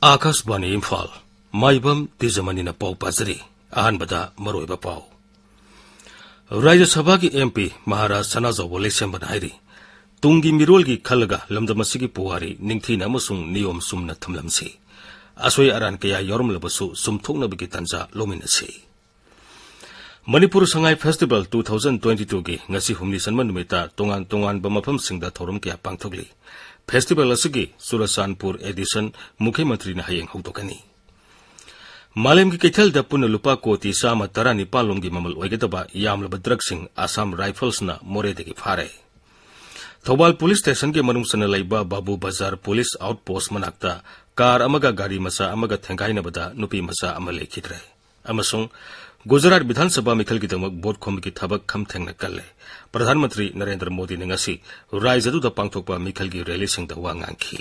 आकाशवाणी इम्फाल माइबम तिजमनीना पाउ पाजरी अहानबदा मरोइबा पाउ राज्य सभा की एमपी महाराज सनाजौबो लेसेम्बन हाइरी तुंगी मिरोलगी खलगा लमदमसिगी पुवारी निंगथीना अमसुंग नियम सुमना थमलमसी असोय अरान कया यौरमलबसु सुमथोकनबगी तंजा लोमिनसी मणिपुर संगाई फेस्टिवल 2022 की ngasi humni sanma numita tongan tongan ba mafam singda thorum kya pangthokli festival असगी सुरसानपुर एडिशन मुख्यमंत्री ने हयेंग हौदोकनी मालेम की कैथल द पुन लुपा कोटी सामा 19 लोंगी ममल ओइगदबा यामलब ड्रग्सिंग आसाम राइफल्स ना मोरेदगी फारे थौबाल पुलिस स्टेशन के मनुंग सन लैबा बाबू बाजार पुलिस आउटपोस्ट मनाक्ता कार अमगा गाड़ी मसा अमगा थेंगाइनबदा नुपी मसा अमा लेखिद्रे अमसुंग गुजरात विधानसभा मिखल की दमक बोट खोम की थबक खम थेंगना कल्ले प्रधानमंत्री नरेंद्र मोदी ने ngasi राज्यदुदा पांगथोकपा मिखल की रैली सिंगदा वा nganki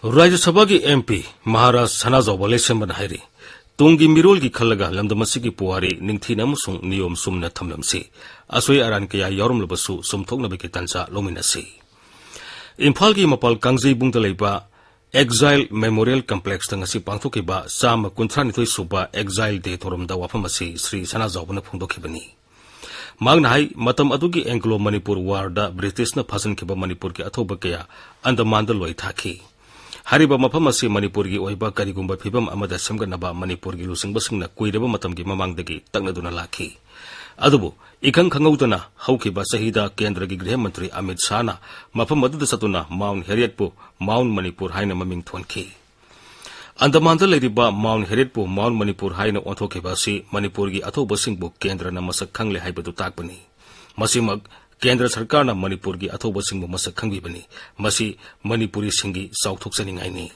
राज्यसभा की एमपी महाराज सनाजौबो लेसेम्बन हाइरी तुंगी मिरोल की खलगा लमदमसिगी पुवारी निंगथीना अमसुंग नियम सुमना थमलमसी असोय अरान कया यौरमलबसु सुमथोकनबगी तंजा लोमिनसी इम्फाल की मपाल कांगजेबुंगदा लैबा एक्साइल मेमोरियल कम्प्लेक्स ngasi पांगथोकिबा साम 19 सुबा एक्साइल डे थोरमदा वाफमसी श्री सनाजौबना फोंदोखिबनी मांगना हाई मतम अदुगी एंग्लो मणिपुर वारदा ब्रिटिशना फजनखिबा मणिपुर की अथोबा कया अंडमानदा लोई थाखी हरिबा मफम असी मणिपुर की ओइबा करिगुंबा फिबम अमदा सेमगनबा मणिपुर की लुसिंगबसिंगना कुइरबा मतम की ममांगदगी तंगनदुना लाखी अदुबु इखंग खंगौदना हौखिबा सहीदा केंद्र की गृह मंत्री अमित शाहना मफम अदुदा सतुना माउंट हेरियटपु माउंट मणिपुर हाइना ममिंग थोनखी अंडमानदा लेरिबा माउंट हेरियटपु माउंट मणिपुर हाइना ओंथोखिबा असि मणिपुर की अथौबसिंगबु केंद्रना मसक खंगले हाइबदु ताकबनी मसिमग केंद्र सरकार ना मणिपुर की अथौबसिंगबु मसक खंगबिबनी मसी मणिपुरी सिंगी साउथोकसनिंगाइनी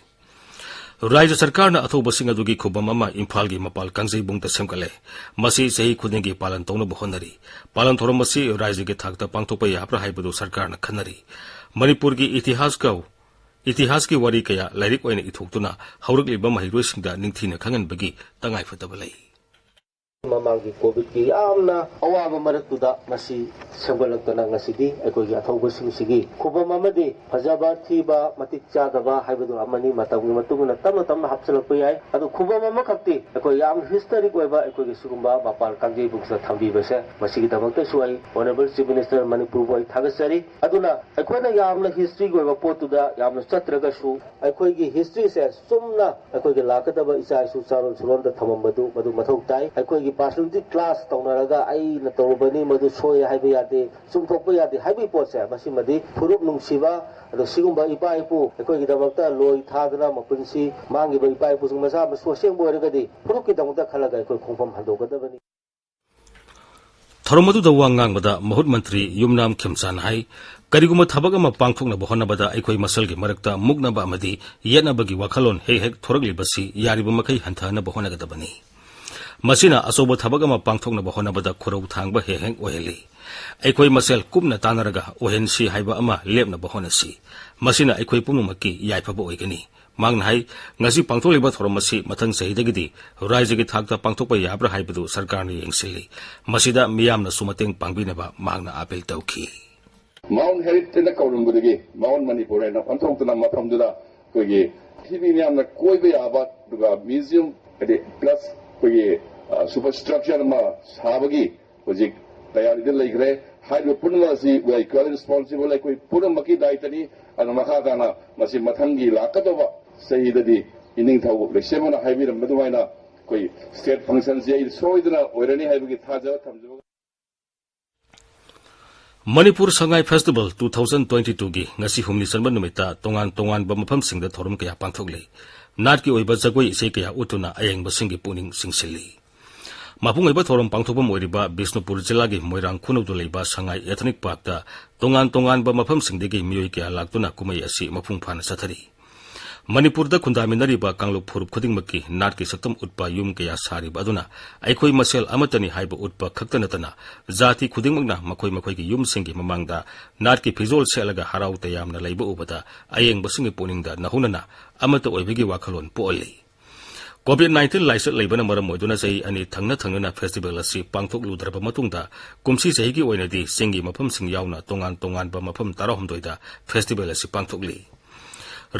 राज्य सरकार ना अथौबसिंग अदुगी खुबम अमा इम्फाल की मपाल कांगजेबुंगदा सेमकले मसी सही खुदिंगी पालन तौनबु होनरी पालन थोरम मसी राज्य के थाकता पांगथोकपा याब्रा हाइबदु सरकार ना खनरी मणिपुर की इतिहास की वारी कया लाइरिक ओइना इथोक्तुना हौरकलिबा महिरोइसिंगदा निंगथीना खंगनबगी तंगाइफदबा लई ममांगी कोविड की यामना अवाबा मरक्तुदा मसी संगलक्तना ngasiदी अकोगी अथौबसिंगसिगी खुबम अमदि फजबा थीबा मतिक चादबा हाइबदु अमनी मतंगी मतुगना तमना तमना हपसलप याय अदु खुबम अमखक्ति अको याम हिस्टोरिक ओइबा अकोगी सुगुंबा मपाल कांगजेबुंगसा थंबीबसे मसिगी दमक्ते सुवाई ऑनरेबल चीफ मिनिस्टर मणिपुर बोय थागसरी अदुना अकोना यामना हिस्ट्री ओइबा पोतुदा यामना चत्रगसु अकोगी हिस्ट्री से सुमना अकोगी लाकदबा इसाइसु चारोल सुरोंदा थममबदु मदु मथौ ताई अकोगी पार्सोनालिटी क्लास तौनरगा आई न तौबनी मदु सोय हाइबे यादे सुमथोकपा यादे हाइबे पोसे मसी मदि फुरुप नुंसिबा अदो सिगुंबा इपा इपु अकोगी दमक्ता लोय थादना मपुंसी मांगिबा इपा इपु सुंग मसा सोसेंग बोरगदी फुरुप की दमक्ता खलगा अको खोंफम हंदोगदबनी थरमदुदा वा ngangbada महूत मंत्री युमनाम खिमचान हाई करिगुम थबक अमा पांगथोकनबा होनबदा अखोय मसलगी मरक्ता मुगनबा अमदि येनबगी वखलोन हेक थोरगलिबसी यारिबा मखै हंथानबा होनगदबनी मसीना असोब थबक अमा पांगथोकनबा होनबदा खुरौ थांगबा हेक ओहेली अखोय मसेल कुमना तानरगा ओहेनसी हाइबा अमा लेपनबा होनसी मसीना अखोय पुमुमकी याइफबा ओइगनी मांगना हाई ngasi पांगथोकलिबा थोरमसी मथंग सहीदगिदि राज्य की थाकता पांगथोकपा याब्रा हाइबदु सरकारने येंसिली मसीदा मियामना सुमतेंग पांगबिनबा मांगना अपील तौखी माउंट हेरिटेज कौरंबदगी माउंट मणिपुर है पंथोक्तना मफमदुदा कोई टीवी मियामना कोइबा याबा दुगा म्यूजियम प्लस कोई सुपर स्ट्रक्चर मा साबगी होजिक तयारी लेग्रे हाइबे पुनमसी वे इक्वली रिस्पांसिबल है कोई पुनमकी दायित्वनी अन मखादाना मसी मथंगी लाकदबा सहीददी इनिंग थाव लेसेमना हाइबे मदुवाइना कोई स्टेट फंक्शन जे सोइदना ओइरनी हाइबे थाजब थमजब मणिपुर संगाई फेस्टिवल 2022 की ngasi humni sanba numita tongan tongan ba mafam singda thorum kaya pangthokle नाट की ओइबा जगोई इसे कया उतुना अयंग सिंगी पुनिंग सिंगसिली मापुंग ओइबा थोरम पांगथोकबम ओइरिबा बिष्णुपुर जिला की मोइरांग खुनौदु लेबा संगाई एथनिक पार्कता तोंगान तोंगान बा मफम सिंगदेगी मियोय कया लाक्तुना कुमई असि मफुंग फाना सथरी मणिपुर खुंदामिनरीबा कांगलुप फुरुप खुदिंगमकी नाट की सक्तम उत्पा युम कया सारीबा अदुना अखोई मसेल अमतनी हाइबा उत्पा खक्ता नतना जाति खुदिंगमकना मखोई मखोईगी युम सिंगी ममांगदा नाट की फिजोल सेलगा हराउ तयामना लैबा उबदा अयेंगबसिंगी पुनिंगदा नहुनना अमत ओइबगी वाखलोन पोअली COVID-19 लाइसत लेबना मरम ओइदुना सही अनि थंगना फेस्टिवल असि पांगथोकलुद्रबा मतुंगदा कुमसी सहीगी ओइनदी सिंगी मफम सिंग यावना तोंगान बा मफम 13 फेस्टिवल असि पांगथोकली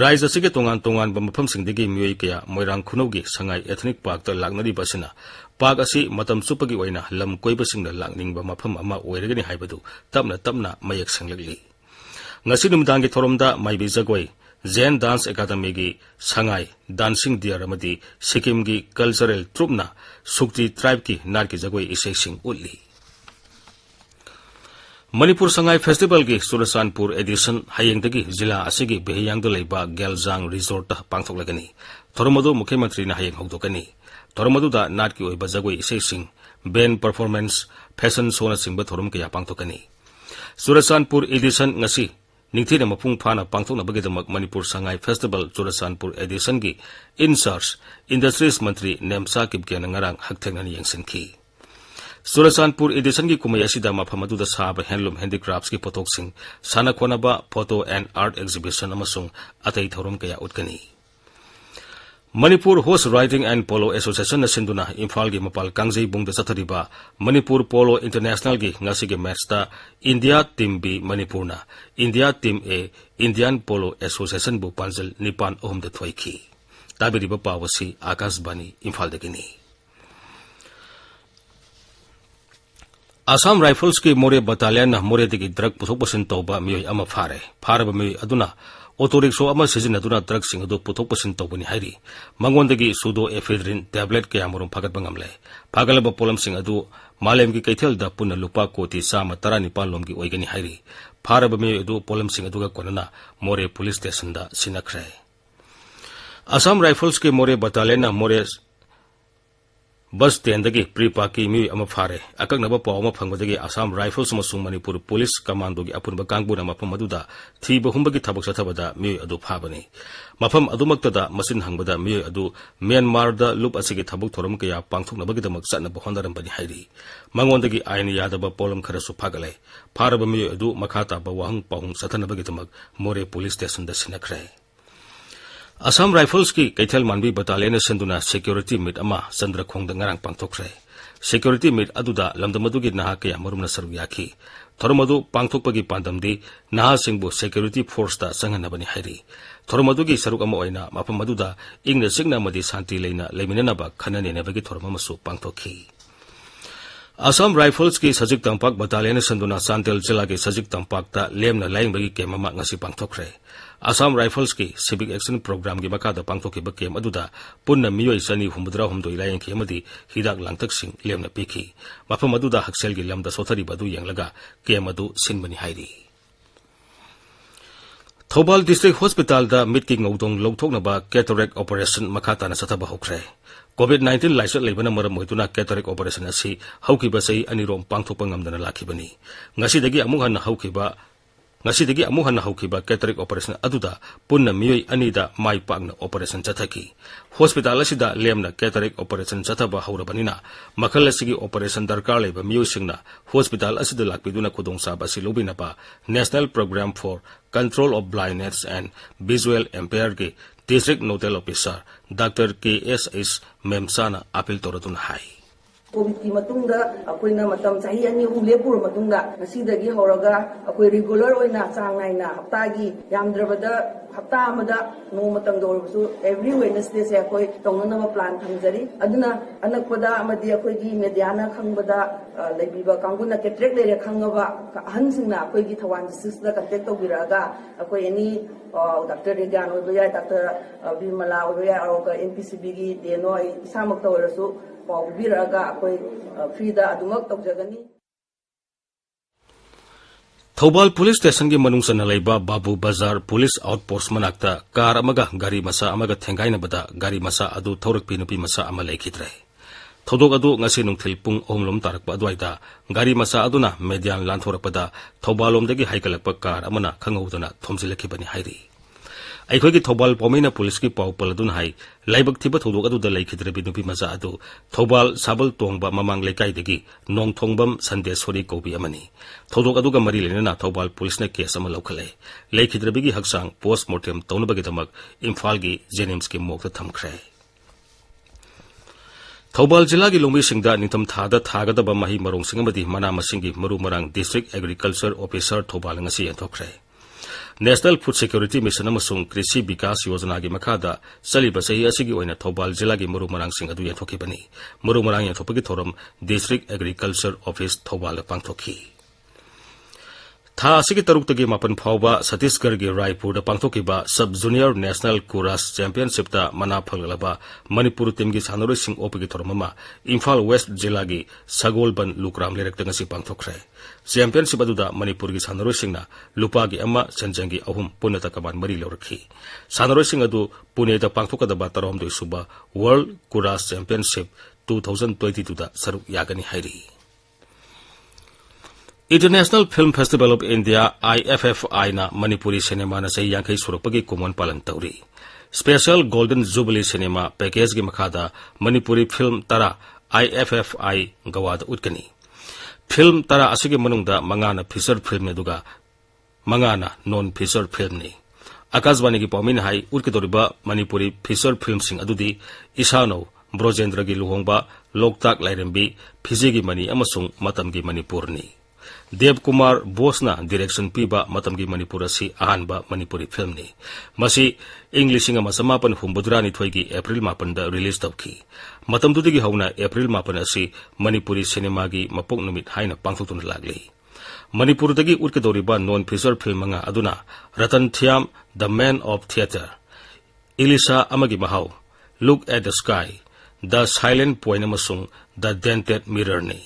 राज्य असिगे तोंगान बा मफम सिंगदगी मियोई कया मोइरांग खुनौगी संगाई एथनिक पार्क लागनरी बसिना पार्क असि मतम सुपगी ओइना लम कोइबसिंगदा लागनिंगबा मफम अमा ओइरगनि हाइबदु तपना मयक संगलगली ngasi numdangi thoromda maibi jagoi Zen Dance Academy gi sangai dancing dear amadi Sikkim gi cultural troupe na Sukti tribe ki nar ki jagoi isai sing utli Manipur Sangai Festival gi Surasanpur edition hayengdagi jila asigi behiyangda leiba Geljang Resort ta pangthoklagani Thoromadu Mukhyamantri na hayeng hogdokani Thoromadu da nar ki oiba jagoi isai sing band performance fashion show na singba thorom kya pangthokani Surasanpur edition ngasi Ningthina mapung phana pangthokna bagidamak Manipur Sangai Festival Surasanpur edition gi in charge Industries Mantri Nemsa Kipkena ngarang hakthengani yengsinki Surasanpur edition gi kumai asida maphamadu da sab handloom handicrafts ki potok sing sana khonaba photo and art exhibition amasung atai thorom kaya utkani Manipur Horse Riding and Polo Association na sinduna Imphal gi mapal kangjei bungda chathariba Manipur Polo International gi ngasi gi match ta India Team B Manipur na India Team A Indian Polo Association bu panjal nipan ohum da thoiki tabiriba pawasi Akashbani Imphal dagini Assam Rifles ki More Battalion na More digi drug puthok pasin tawba miyoi ama faraba miyoi aduna Auto rickshaw ama sizinaduna drug sing adu puthok pasin tawbani hairi mangondagi pseudoephedrine tablet kaya murum phagatba ngamle phagalaba polam sing adu malem gi kaithel da punna lupa koti sama 19 lomgi oigani hairi faraba miyoi adu polam sing aduga konana More police station da sinakhre Assam Rifles ki More Battalion na More bus tendagi pre-paki mi ama fare akaknaba pawma phangwadagi Assam Rifles amasung Manipur Police Commando gi apunba kangbuna mafam aduda thiba humbagi thabak sathabada mi adu phabani mafam adumaktada masin hangbada mi adu Myanmar da loop asigi thabuk thorom kaya pangthoknabagi damak satnaba hondarambani hairi mangondagi ain yadaba polam kharasu phagale pharaba mi adu makhata ba wahang pahung sathanabagi damak More Police Station da sinakre Assam Rifles ki Kaithal Manbi Battalion senduna security meet ama Chandra Khongda ngarang pangthokre security meet aduda lamdamadugi naha kaya marumna saru yakhi thoromadu pangthokpagi pandamdi naha singbu security force ta sanganabani hairi thoromadu saruk ama oina mapam aduda ingna singna madi santi leina leminana ba khanane nebagi thoromamasu pangthokhi Assam Rifles ki Sajik Tampak Battalion senduna Santel Jila ki Sajik Tampak ta lemna laingbagi kemama ngasi pangthokre Assam Rifles ki Civic Action Program ki makada pangthokiba kem aduda punna miyoi sani humudra humdoi laing ki amadi hidak langtak sing lemna piki mafam aduda haksel gi lamda sothari badu yanglaga kem adu sinbani hairi Thobal District Hospital da mitki ngawdong longthokna ba cataract operation makata na sathaba hokre COVID-19 laisat leibana maram moituna cataract operation asi haukiba sei anirom pangthokpa ngamdana lakhibani ngasidagi amuhan haukiba Ngasidagi amuhan haukiba cataract operation aduda punna miyoi anida mai pagna operation chathaki hospital asida lemna cataract operation chathaba haurabanina makhal asigi operation darkar leba miyoi singna hospital asida lakpiduna khudong sa basi lobina ba National Program for Control of Blindness and Visual Impaired ki District Nodal Officer Dr. KSH Memsana appeal toradun hai COVID ki matungda akoina matam sahi ani lepur matungda nasidagi horaga akoi regular oina changai na haptagi yamdrabada hapta amada no matang dorsu every Wednesday se akoi tongnana plan thamjari aduna anakpada amadi akoi gi mediana khangbada leibiba kanguna ketrek lere khangaba hansingna akoi gi thawan sisda contact tobiraga akoi ani Dr. Regan oya Dr. Bimala oya aroga NPCB gi deno isamak tawrasu Thobal Police Station ki manungsana laiba Babu Bazar Police Outpost manakta car amaga gari masa amaga thengaina bada gari masa adu thaurakpi nupi masa ama laikhitre thodok adu ngasi nungthil pung omlom tarakpa adwaida gari masa aduna median lanthorakpada Thobalomdagi haikalakpa car amana khangaudana thomjilakibani hairi अखोगी थौबाल पौमेना police की पाउ पलदुन high लाइबक थिबा थौदोक अदुदा लेखिद्रबी नुपी मजा अदु थौबाल साबल तोंगबा ममांग लेकाइदगी नोंगथोंगबम संदेशोरी कौबी अमनी थौदोक अदुगा मरी लेना Thoubal police ने केस अमा लौखले लेखिद्रबीगी हक्सांग पोस्टमार्टम तौनबगीदमक इम्फालगी जेनिम्स की मोक्ता थमख्रे थौबाल जिला की लोंबीसिंगदा निथम थादा थागदबा मही मरोंसिंग अमदी मना मसिंगी मरु मरांग district agriculture officer Thoubal ngasi यंथोख्रे नेशनल फूड सिक्योरिटी मिशन अमसुंग कृषि विकास योजना की मखादा चलिबा सही असिगी ओइना थौबाल जिला की मरु मरांगसिंग अदु यंथोखिबनी मरु मरांग यंथोपगी थोरम डिस्ट्रिक्ट एग्रीकल्चर ऑफिस थौबाल पांगथोखी था असिगी तरुक्तगी मापन फावबा छत्तीसगढ़ की रायपुर पांगथोखिबा सब जूनियर नेशनल कुरास चैंपियनशिप ता मना फलगलबा मणिपुर टीम की सानरोइसिंग ओपगी थोरममा इम्फाल वेस्ट जिला की सगोलबन लुकराम लेरक्ता ngasi पांगथोखरे चैंपियनशिप अदुदा मणिपुर की सानरोइसिंगना लुपागी अमा संजंगी अहुम पुनता कमान मरी लौरखी सानरोइसिंग अदु पुनेदा पांगथोकदबा तरहमदोइ सुबा वर्ल्ड कुरास चैंपियनशिप 2022 दा सरुक यागनी हाइरी international film festival of India IFFI ना मणिपुरी सिनेमा न सही यांखई सुरपगी कुमन पालन तौरी special golden jubilee cinema package की मखादा मणिपुरी फिल्म तरा IFFI गवाद उतकनी फिल्म तरा असिगे मनुंगदा मंगाना फीचर फिल्म ने दुगा मंगाना नॉन फीचर फिल्म ने आकाशवाणी की पौमिन हाई उतकदोरिबा मणिपुरी फीचर फिल्म सिंग अदुदी इसानो ब्रोजेंद्र की लुहोंगबा लोकताक लाइरेंबी फिजी की मनी अमसुंग मतम की मणिपुरनी देव कुमार बोसना डायरेक्शन पीबा मतम की मणिपुर असी अहानबा मणिपुरी फिल्म ने मसी इंग 1982 की अप्रैल 8 दा रिलीज तौखी मतम दुदिगी हौना अप्रैल 8 असी मणिपुरी सिनेमा की मपोक नुमित हाइना पांगथोक्तुना लागली मणिपुर दगी उतकदोरिबा नॉन फीचर फिल्म मंगा अदुना Ratan Thiyam the man of theatre इलिसा अमगी महाव look at the sky the silent point अमसुंग द डेंटेड मिरर ने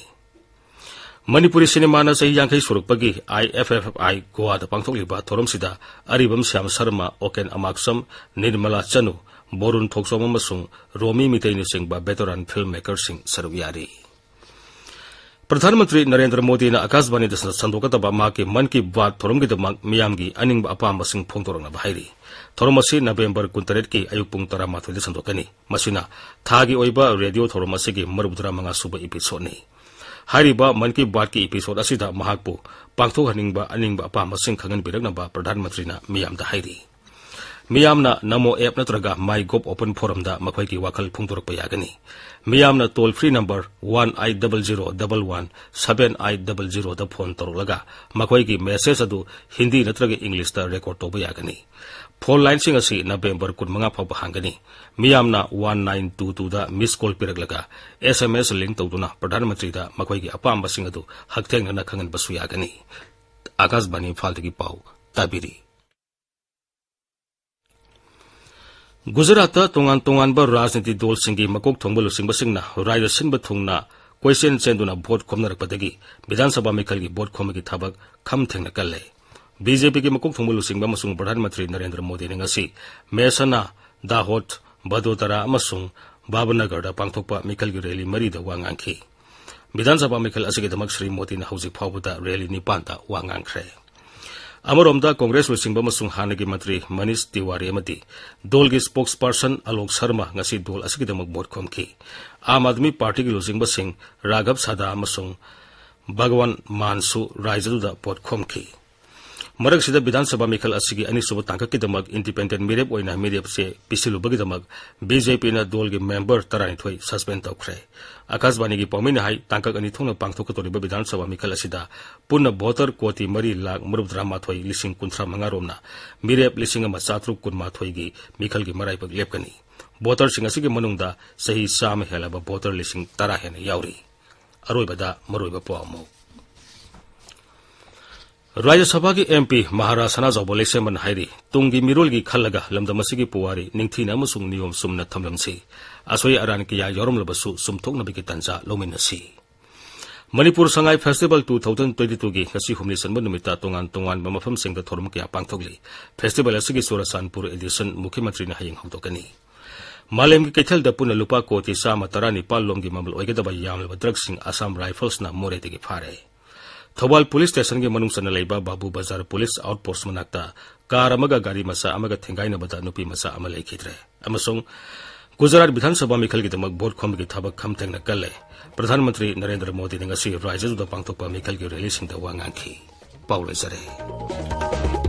मणिपुरी सिनेमा न सही यांखई सुरपगी IFFI गोवाद पांगथोक्लिबा थोरमसिदा अरिबम श्याम शर्मा ओकेन अमाक्सम निर्मला चनु बोरुन थोक्सोम अमसुंग रोमी मितैनि सिंगबा बेटरान फिल्म मेकर सिंग सरुक यारी प्रधानमंत्री नरेंद्र मोदी ने आकाशवाणी संदोकतबा माकी मन की बात थोरमगिदमक मियामगी अनिंग अपाम सिंग फोंगतोरंगना भाईरी थोरमसी नवेंबर 19 की अयुक पुंग 13 दे संदोकनी मसिना थागी ओइबा रेडियो थोरमसीगी 35 सुबा एपिसोडनी हारिबा मन की बात की एपिसोड असिदा महाकपु पांगथोकहनिंगबा अनिंगबा अपामसिंग खंगनबिरगनबा प्रधानमंत्रीना मियामदा हाइरी मियामना नमो ऐप नत्रगा माई गोप ओपन फोरम दा मखोई की वाखल फुंगदोरकपा यागनी मियामना टोल फ्री नंबर 1800117800 दा फोन तौरलगा मखोई की मैसेज अदु हिंदी नत्रगा इंग्लिश दा रिकॉर्ड तौबा यागनी फोन लाइन सिंग असी नवेंबर 15 फाउबा हांगनी मियामना 1922 दा मिस कॉल पिरगलगा SMS लिंक तौदुना प्रधानमंत्री दा मखोई की अपाम सिंग अदु हक्थेंगना खंगन बसु यागनी आकाशवाणी फालतगी पाउ ताबिरी गुजरात तोंगान तोंगानबा राजनीति दल सिंगी मकोक थोंबा लुसिंगबसिंगना रायदा सिनबा थुंगना क्वेश्चन चेंदुना भोट खोमनरकपदगी विधानसभा मिखलगी भोट खोमगी थबक खम थेंगना कल्ले बीजेपी की मकोक थोंबा लुसिंगबा मसुंग प्रधानमंत्री नरेंद्र मोदी ने ngasi मेसना दाहोद बदोदरा अमसुंग बाबनगरदा पांगथोकपा मिखलगी रैली मरीदा वांगांखी विधानसभा मिखल असिगीदमक श्री मोदी ने हौजिक फावबदा रैली 9 दा वांगांखरे अमरोमदा कांग्रेस लुसिंगबा मसुंग हानगी मंत्री मनीष तिवारी अमदी दल की spokes person Alok Sharma ngasi दल असिगीदमक भोट खोमखी आम आदमी पार्टी की लुसिंगबा सिंह राघव सादा अमसुंग भगवान मानसु रायजदुदा भोट खोमखी मरकसिदा विधानसभा मिखल असिगी अनिसुब तांककीदमक इंडिपेंडेंट मिरेप ओइना मिरेप से पिसिलुबगीदमक बीजेपी ना दल की मेंबर 32 सस्पेंड तौखरे आकाशवाणी की पौमिन हाई तांकक अनि थोंग पांगथोकतोरिबा विधानसभा मिखल असिदा पुन्न भोटर कोटी 3,35,35 रोमना मिरेप 1,719 की मिखल की मराइपक लेपकनी भोटर सिंग असिगी मनुंगदा सही साम हेलाबा भोटर 10,000 हेन याउरी अरोइबदा मरोइबा पोआमो राज्यसभा की MP महाराज सनाजौबा लेसेमन हाइरी तुंगी मिरोल की खलगा लमदमसिगी पुवारी निंगथीना अमसुंग नियम सुमना थमलमसी असोई अरान किया यौरमलबसु सुमथोकनबगी तंजा लोमिनसी मणिपुर संगाई फेस्टिवल 2022 की ngasi humni sanba numita tongan tongan mafam singda thorum kya pangthokli festival असगी सोरासानपुर एडिशन मुख्यमंत्री ने हयिंग हौदोकनी मालेम की कैथल दपुना लुपा कोटी 119 लोम की मामल ओइगदबा यामलबा ड्रग्स सिंह असम राइफल्स ना मोरेदगी फारे थौबाल पुलिस स्टेशन के मनुंग सना लेबा बाबू बाजार पुलिस आउटपोस्ट मनाक्ता कार अमगा गाड़ी मसा अमगा थेंगाइनबदा नुपी मसा अमा लेखिद्रे अमसुंग गुजरात विधानसभा मिखलगिदमक भोट खोमगी थबक खमथेंगना कल्ले प्रधानमंत्री नरेंद्र मोदी ने ngasi राज्यजुदा पांगथोकपा मिखलगी रैली सिंगदा वा nganki पाउ लेजरे।